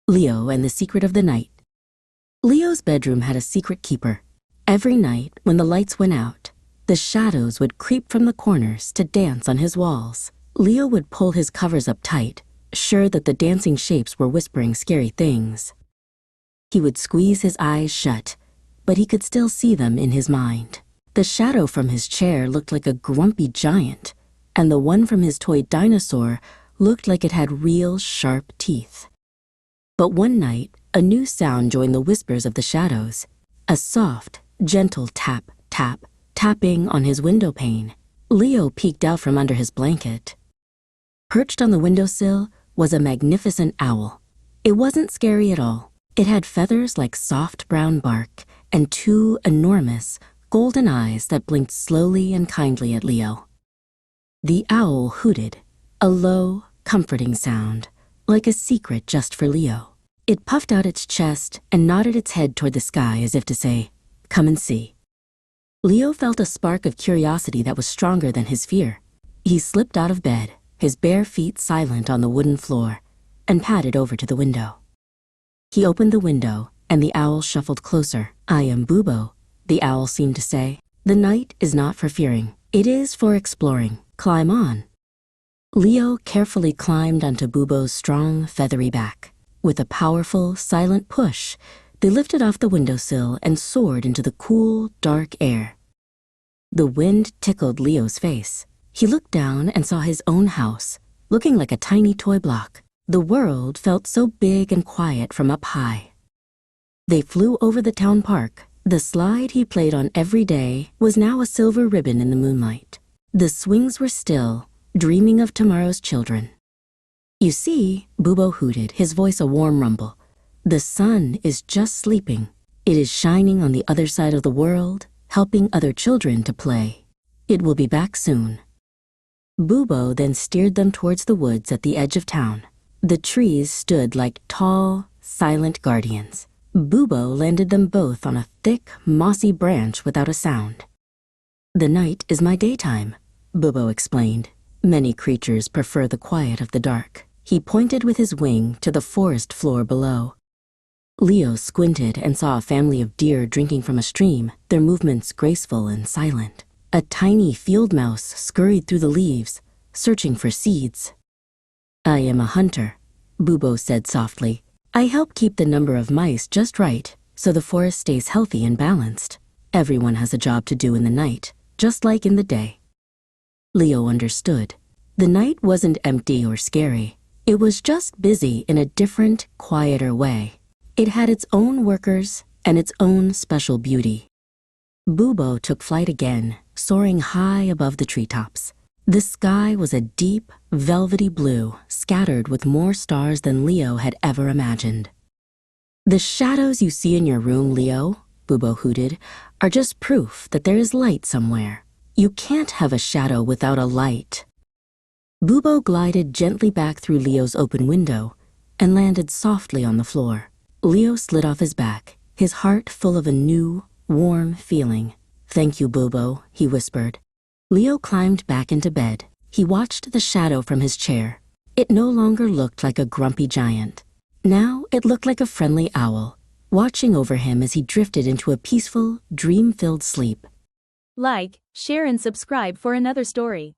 Leo and the Secret of the Night. Leo's bedroom had a secret keeper. Every night, when the lights went out, the shadows would creep from the corners to dance on his walls. Leo would pull his covers up tight, sure that the dancing shapes were whispering scary things. He would squeeze his eyes shut, but he could still see them in his mind. The shadow from his chair looked like a grumpy giant, and the one from his toy dinosaur looked like it had real sharp teeth. But one night, a new sound joined the whispers of the shadows. A soft, gentle tap, tap, tapping on his window pane. Leo peeked out from under his blanket. Perched on the windowsill was a magnificent owl. It wasn't scary at all. It had feathers like soft brown bark and two enormous, golden eyes that blinked slowly and kindly at Leo. The owl hooted, a low, comforting sound, like a secret just for Leo. It puffed out its chest and nodded its head toward the sky as if to say, "Come and see." Leo felt a spark of curiosity that was stronger than his fear. He slipped out of bed, his bare feet silent on the wooden floor, and padded over to the window. He opened the window, and the owl shuffled closer. "I am Bubo," the owl seemed to say. "The night is not for fearing. It is for exploring. Climb on." Leo carefully climbed onto Bubo's strong, feathery back. With a powerful, silent push, they lifted off the windowsill and soared into the cool, dark air. The wind tickled Leo's face. He looked down and saw his own house, looking like a tiny toy block. The world felt so big and quiet from up high. They flew over the town park. The slide he played on every day was now a silver ribbon in the moonlight. The swings were still, dreaming of tomorrow's children. "You see," Bubo hooted, his voice a warm rumble, "the sun is just sleeping. It is shining on the other side of the world, helping other children to play. It will be back soon." Bubo then steered them towards the woods at the edge of town. The trees stood like tall, silent guardians. Bubo landed them both on a thick, mossy branch without a sound. "The night is my daytime," Bubo explained. "Many creatures prefer the quiet of the dark." He pointed with his wing to the forest floor below. Leo squinted and saw a family of deer drinking from a stream, their movements graceful and silent. A tiny field mouse scurried through the leaves, searching for seeds. "I am a hunter," Bubo said softly. "I help keep the number of mice just right, so the forest stays healthy and balanced. Everyone has a job to do in the night, just like in the day." Leo understood. The night wasn't empty or scary. It was just busy in a different, quieter way. It had its own workers and its own special beauty. Bubo took flight again, soaring high above the treetops. The sky was a deep, velvety blue, scattered with more stars than Leo had ever imagined. "The shadows you see in your room, Leo," Bubo hooted, "are just proof that there is light somewhere. You can't have a shadow without a light." Bubo glided gently back through Leo's open window and landed softly on the floor. Leo slid off his back, his heart full of a new, warm feeling. "Thank you, Bubo," he whispered. Leo climbed back into bed. He watched the shadow from his chair. It no longer looked like a grumpy giant. Now it looked like a friendly owl, watching over him as he drifted into a peaceful, dream-filled sleep. Like, share and subscribe for another story.